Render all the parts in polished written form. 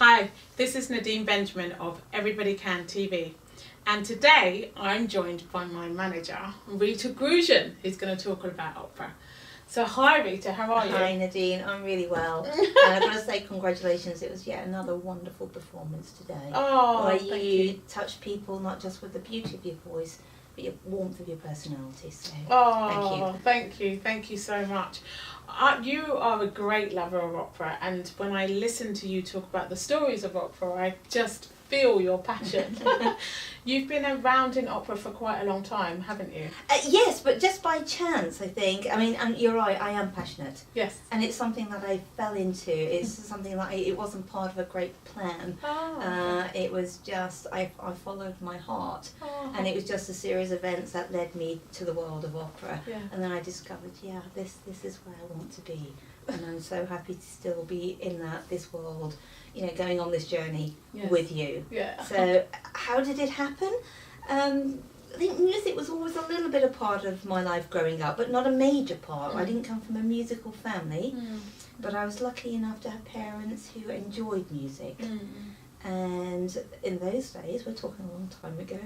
Hi, this is Nadine Benjamin of Everybody Can TV, and today I'm joined by my manager, Rita Grudzien, who's going to talk about opera. So hi Rita, how are you? Hi Nadine, I'm really well. And I've got to say congratulations, it was yet another wonderful performance today. Oh, where thank you touched people not just with the beauty of your voice, but your warmth of your personality. So thank you so much. You are a great lover of opera, and when I listen to you talk about the stories of opera, I just feel your passion. You've been around in opera for quite a long time, haven't you? Yes, but just by chance, I think. I mean, and you're right, I am passionate. Yes. And it's something that I fell into. It's something that it wasn't part of a great plan. It was just, I followed my heart. And it was just a series of events that led me to the world of opera. Yeah. And then I discovered, this is where I want to be. And I'm so happy to still be in this world, going on this journey with you. Yeah. So how did it happen? I think music was always a little bit a part of my life growing up, but not a major part. I didn't come from a musical family, but I was lucky enough to have parents who enjoyed music. And in those days, we're talking a long time ago,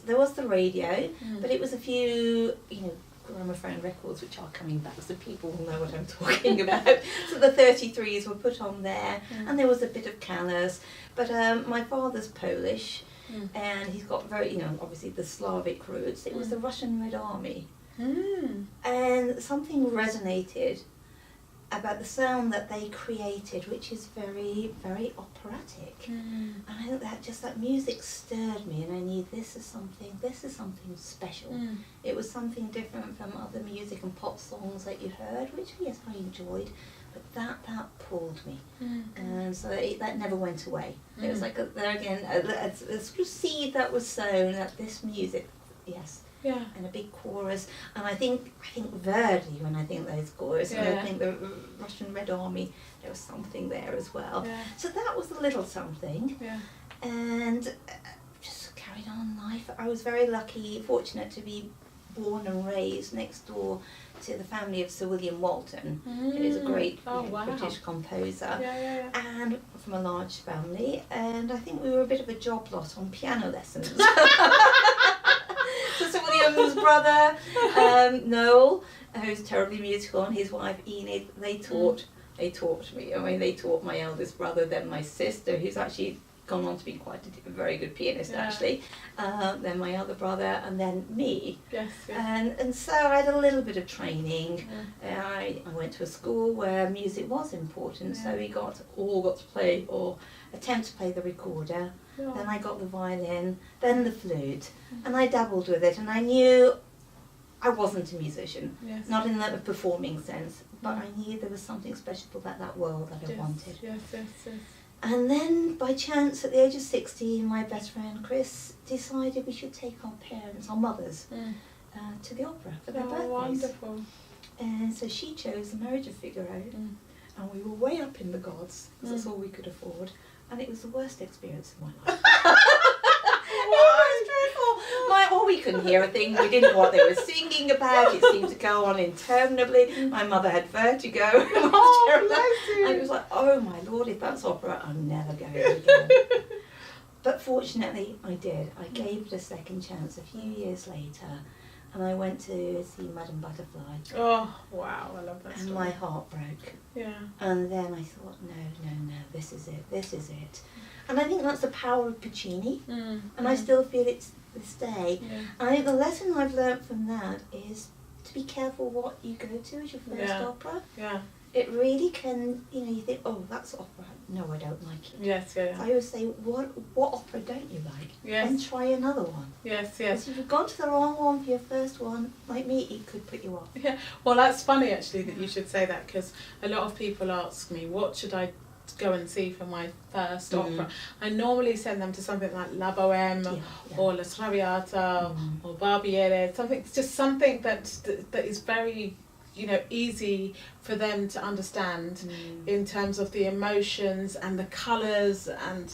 there was the radio, but it was a few, gramophone records which are coming back, so people will know what I'm talking about. So the 33s were put on there, and there was a bit of Callas. But my father's Polish, and he's got very, obviously the Slavic roots. It was the Russian Red Army. And something resonated about the sound that they created, which is very, very operatic. And I think that music stirred me, and I knew this is something special. It was something different from other music and pop songs that you heard, which yes, I enjoyed, but that pulled me. And so that never went away. It was like there again a sort of seed that was sown that this music, yes. Yeah. And a big chorus, and I think Verdi when I think those choruses, and I think the Russian Red Army, there was something there as well. Yeah. So that was a little something, and just carried on in life. I was very fortunate to be born and raised next door to the family of Sir William Walton, who is a great British composer, and from a large family, and I think we were a bit of a job lot on piano lessons. So Sir William's brother, Noel, who's terribly musical, and his wife Enid, they taught me. I mean, they taught my eldest brother, then my sister, who's actually gone on to be quite a very good pianist actually, then my other brother, and then me. Yes. And so I had a little bit of training. I went to a school where music was important, so we all got to play or attempt to play the recorder. Then I got the violin, then the flute, and I dabbled with it, and I knew I wasn't a musician, not in the performing sense, but I knew there was something special about that world that I wanted. Yes. And then, by chance, at the age of 16, my best friend Chris decided we should take our mothers, to the opera for their birthdays. Wonderful. And so she chose The Marriage of Figaro, and we were way up in the gods, because that's all we could afford. And it was the worst experience of my life. It was dreadful. We couldn't hear a thing. We didn't know what they were singing about. It seemed to go on interminably. My mother had vertigo. It was like, oh my Lord, if that's opera, I'm never going again. But fortunately, I did. I gave it a second chance a few years later. And I went to see Madame Butterfly. Oh, wow, I love that story. And my heart broke. Yeah. And then I thought, no, this is it. And I think that's the power of Puccini. And I still feel it's this day. And I think the lesson I've learnt from that is to be careful what you go to as your first opera. Yeah. It really can, you think, oh, that's opera. No, I don't like it. Yes. I always say, what opera don't you like? Yes. And try another one. Yes. Because if you've gone to the wrong one for your first one, like me, it could put you off. Yeah. Well, that's funny actually that you should say that, because a lot of people ask me, what should I go and see for my first opera? I normally send them to something like La Bohème or La Traviata or Barbiere, something that is very easy for them to understand in terms of the emotions and the colours and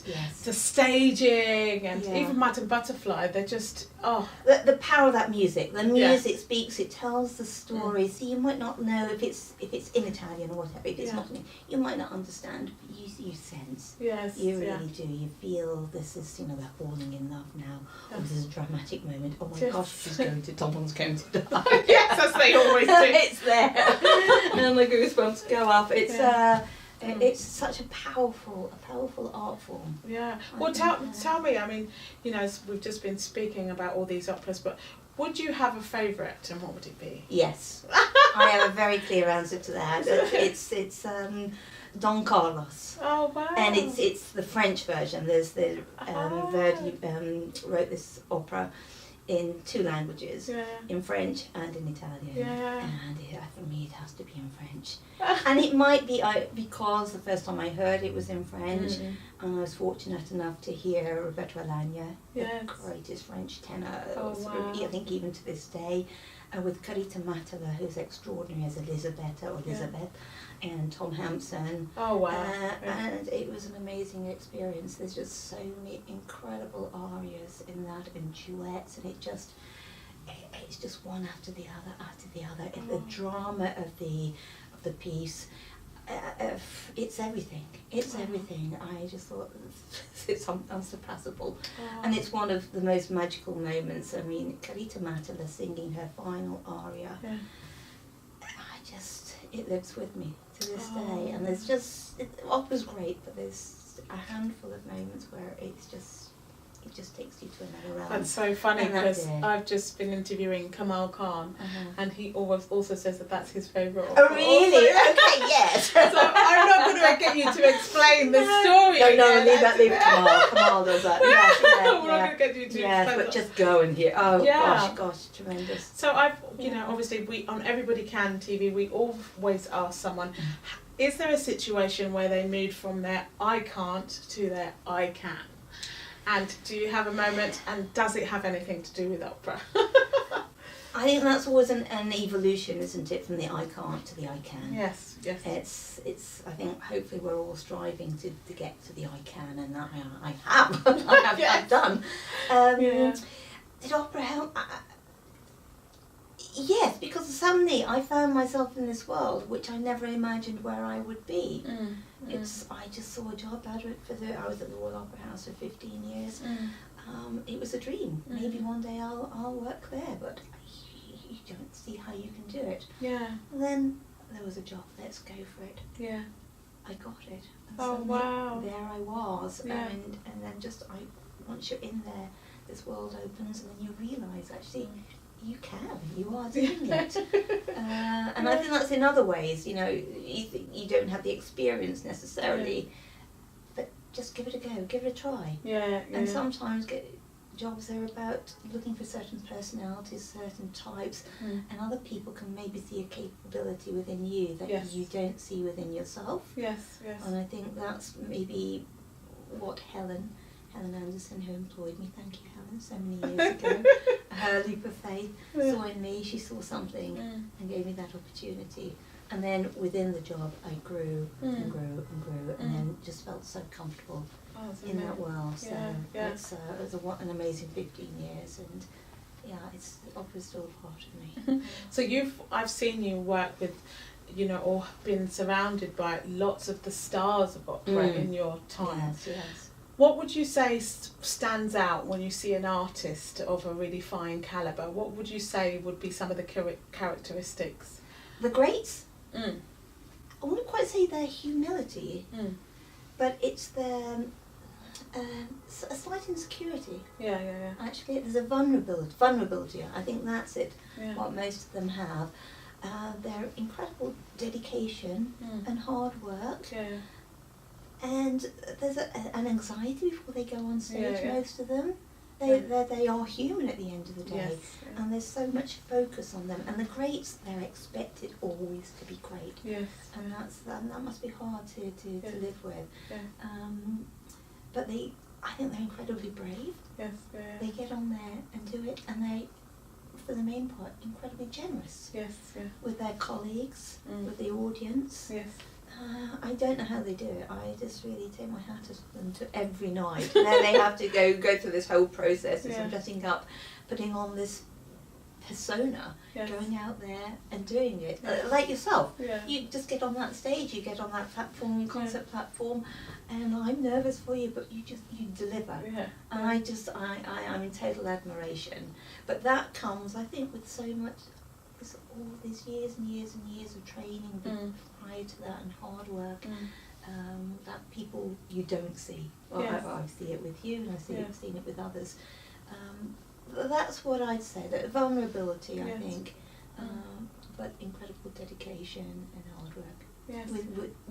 the staging and even Madame Butterfly. They're just the power of that music. The music speaks. It tells the story. So you might not know if it's in Italian or whatever. If it's not, you might not understand. But you sense. intense. Yes. You really do. You feel this is, they're falling in love now. Or this is a dramatic moment. Oh my gosh, someone's going to die. Yes, as they always do. It's there. And the goosebumps go up. It's such a powerful art form. Yeah. Well, tell me, I mean, we've just been speaking about all these operas, but would you have a favourite, and what would it be? Yes. I have a very clear answer to that. It's Don Carlos. Oh, wow. And it's the French version. There's Verdi wrote this opera in 2 languages, in French and in Italian. Yeah. And for me it has to be in French. And it might be because the first time I heard it was in French, and I was fortunate enough to hear Roberto Alagna, the greatest French tenor, I think even to this day, with Rita, who's extraordinary as Elizabeth, and Tom Hampson. Oh, wow. And it was an amazing experience. There's just so many incredible arias in that, and duets, and it's just one after the other. And the drama of the piece, it's everything. It's everything. I just thought it's unsurpassable. And it's one of the most magical moments. I mean, Rita Matala singing her final aria. Yeah. It lives with me to this day. And there's opera's great, but there's a handful of moments where it just takes you to another realm. That's so funny, because I've just been interviewing Kamal Khan, and he also says that that's his favourite opera. Oh, really? Okay, yes. So I'm not going to get you to explain the story. No, leave Kamal. Kamal does that. We're not going to get you to explain but that. Just go and hear. Oh, gosh, tremendous. So obviously we on Everybody Can TV, we always ask someone, is there a situation where they moved from their I can't to their I can? And do you have a moment, and does it have anything to do with opera? I think that's always an evolution, isn't it, from the I can't to the I can. Yes. It's. I think hopefully we're all striving to get to the I can, and that I have. I've done. Did opera help? Yes, because suddenly I found myself in this world which I never imagined where I would be. I just saw a job advert I was at the Royal Opera House for 15 years. It was a dream. Maybe one day I'll work there, but you don't see how you can do it. Yeah. And then there was a job. Let's go for it. Yeah. I got it. And oh, wow. There I was. Yeah. And then once you're in there, this world opens, and then you realise actually you are doing it. And I think that's in other ways, you don't have the experience necessarily, but just give it a go, give it a try. And sometimes jobs are about looking for certain personalities, certain types, and other people can maybe see a capability within you that you don't see within yourself. Yes. And I think that's maybe what Helen Anderson, who employed me, thank you Helen, so many years ago, her leap of faith, saw in me, she saw something and gave me that opportunity. And then within the job I grew and grew and grew, and then just felt so comfortable in that world. So it was an amazing 15 years, and opera's still a part of me. So I've seen you work with, or been surrounded by lots of the stars of opera in your time. Yes. What would you say stands out when you see an artist of a really fine calibre? What would you say would be some of the characteristics? The greats? I wouldn't quite say their humility, but it's their a slight insecurity. Yeah. Actually, there's a vulnerability. I think that's it, what most of them have. Their incredible dedication and hard work. Yeah. And there's an anxiety before they go on stage, most of them. They are human at the end of the day, and there's so much focus on them. And the greats, they're expected always to be great, and that must be hard to live with. But I think they're incredibly brave. They get on there and do it, and they, for the main part, incredibly generous. With their colleagues, with the audience. I don't know how they do it. I just really take my hat to them every night. And then they have to go through this whole process of dressing up, putting on this persona, Yes. going out there and doing it. Like yourself. Yeah. You just get on that stage, you get on that platform, concert platform, and I'm nervous for you, but you deliver. Yeah. And I'm in total admiration. But that comes, I think, with so much, all these years and years and years of training prior to that, and hard work, that people you don't see. Well, Yes. I see it with you, and I've seen it with others. That's what I'd say, that vulnerability, I Yes. think, but incredible dedication and hard work. Yes.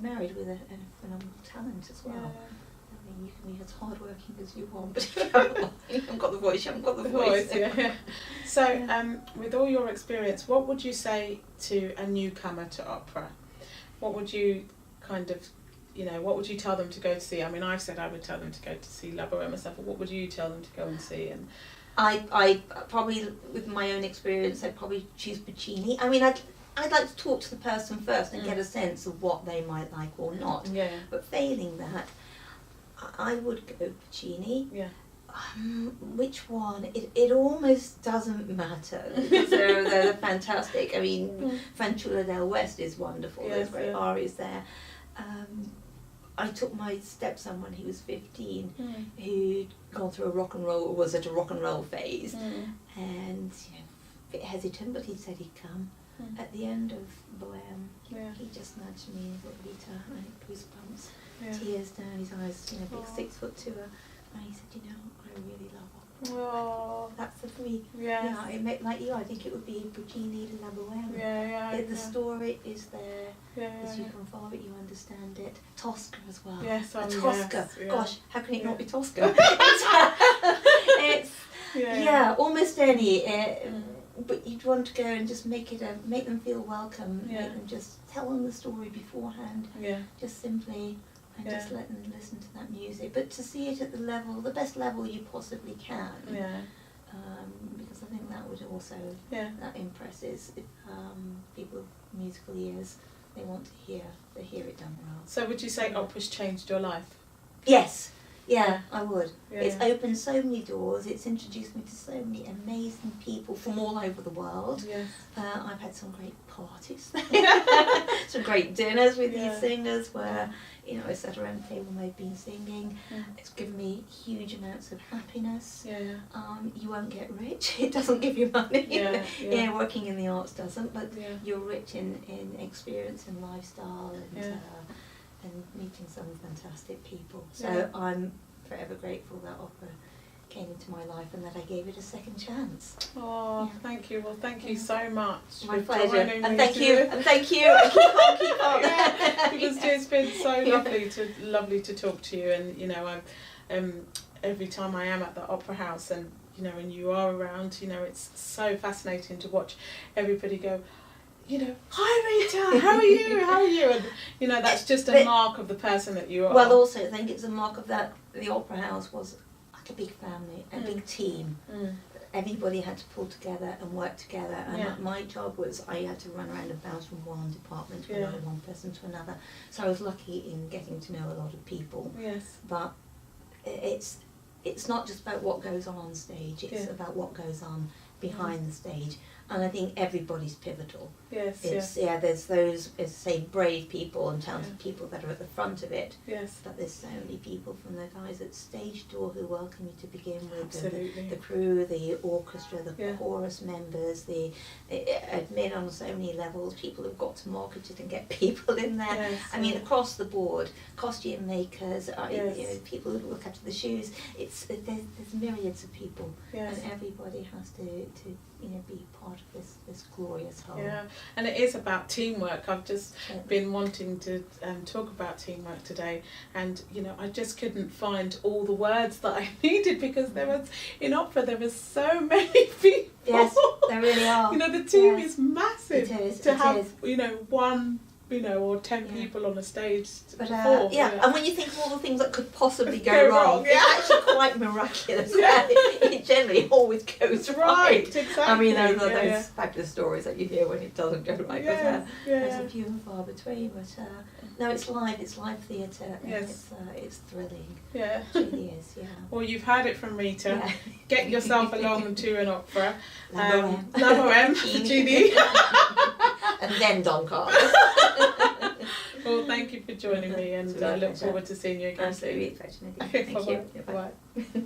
Married with a phenomenal talent as well. Yeah. I mean, you can be as hardworking as you want, but if you haven't got the voice, you haven't got the voice. Yeah. So, with all your experience, what would you say to a newcomer to opera? What would you kind of, what would you tell them to go to see? I mean, I've said I would tell them to go to see La Boheme myself, but what would you tell them to go and see? And I probably, with my own experience, I'd probably choose Puccini. I mean, I'd like to talk to the person first and get a sense of what they might like or not. Yeah. But failing that, I would go Puccini. Yeah. Which one? It almost doesn't matter, because they're fantastic. I mean, Fanciulla del West is wonderful. Yes, There's great arias there. I took my stepson when he was 15, who'd gone through was at a rock and roll phase, and a bit hesitant, but he said he'd come. At the end of Bohème, he just nudged me and said, Rita, I had goosebumps, tears down his eyes, big 6 foot tour, and he said, I really love opera. Oh. That's for me. Yes. Like you, I think it would be Puccini, La Bohème. Yeah. The story is there. Yeah. As you can follow it, you understand it. Tosca as well. Yes, Tosca. Yes, Gosh, how can it not be Tosca? It's almost any. But you'd want to go and just make them feel welcome. Make them just tell them the story beforehand. Yeah. Just simply, and just let them listen to that music. But to see it at the best level you possibly can. Yeah. Because I think that would also that impresses people with musical ears. They want to hear it done well. So would you say opera's changed your life? Yes. Yeah, I would. Yeah, it's opened so many doors. It's introduced me to so many amazing people from all over the world. Yes. I've had some great parties, some great dinners with these singers where, I sat around the table and they've been singing. It's given me huge amounts of happiness. Yeah. You won't get rich. It doesn't give you money. Working in the arts doesn't, but you're rich in experience and lifestyle and meeting some fantastic people. So I'm forever grateful that opera came into my life and that I gave it a second chance. Oh, thank you. Well, thank you so much. My pleasure. And thank you. And keep on. Because it's been so lovely to talk to you. And every time I am at the Opera House and and you are around, it's so fascinating to watch everybody go, hi Rita, how are you? How are you? And that's just a mark of the person that you are. Well, also I think it's a mark of that the Opera House was like a big family, a big team. Everybody had to pull together and work together, and my job was I had to run around and bounce from one department to another, one person to another. So I was lucky in getting to know a lot of people. Yes. But it's not just about what goes on stage, it's about what goes on behind the stage. And I think everybody's pivotal. Yes, there's those, say, brave people and talented people that are at the front of it. Yes. But there's so many people from the guys at stage door who welcome you to begin with. Absolutely. The crew, the orchestra, the chorus members, admin on so many levels, people who've got to market it and get people in there. Yes, I mean, across the board, costume makers, people who look after the shoes. There's myriads of people, and everybody has to be part of this glorious whole. Yeah, and it is about teamwork. I've just been wanting to talk about teamwork today, and I just couldn't find all the words that I needed because in opera there was so many people. Yes, there really are. The team is massive. It is. To have one you know, or 10 people on a stage But before. and when you think of all the things that could possibly go wrong, yeah. it's actually quite miraculous. Yeah. It generally always goes right. Exactly. I mean, those fabulous stories that you hear when it doesn't go right. Yeah, There's a few and far between, but no, it's live theatre, and it's thrilling. Yeah. It really is, yeah. Well, you've had it from Rita. Yeah. Get yourself along to an opera. La Boheme, Judy. And then Don Carlos. Well, thank you for joining me, and I look pleasure. forward to seeing you again soon. Absolutely, pleasure, Nadine. Thank you. Bye-bye. Bye.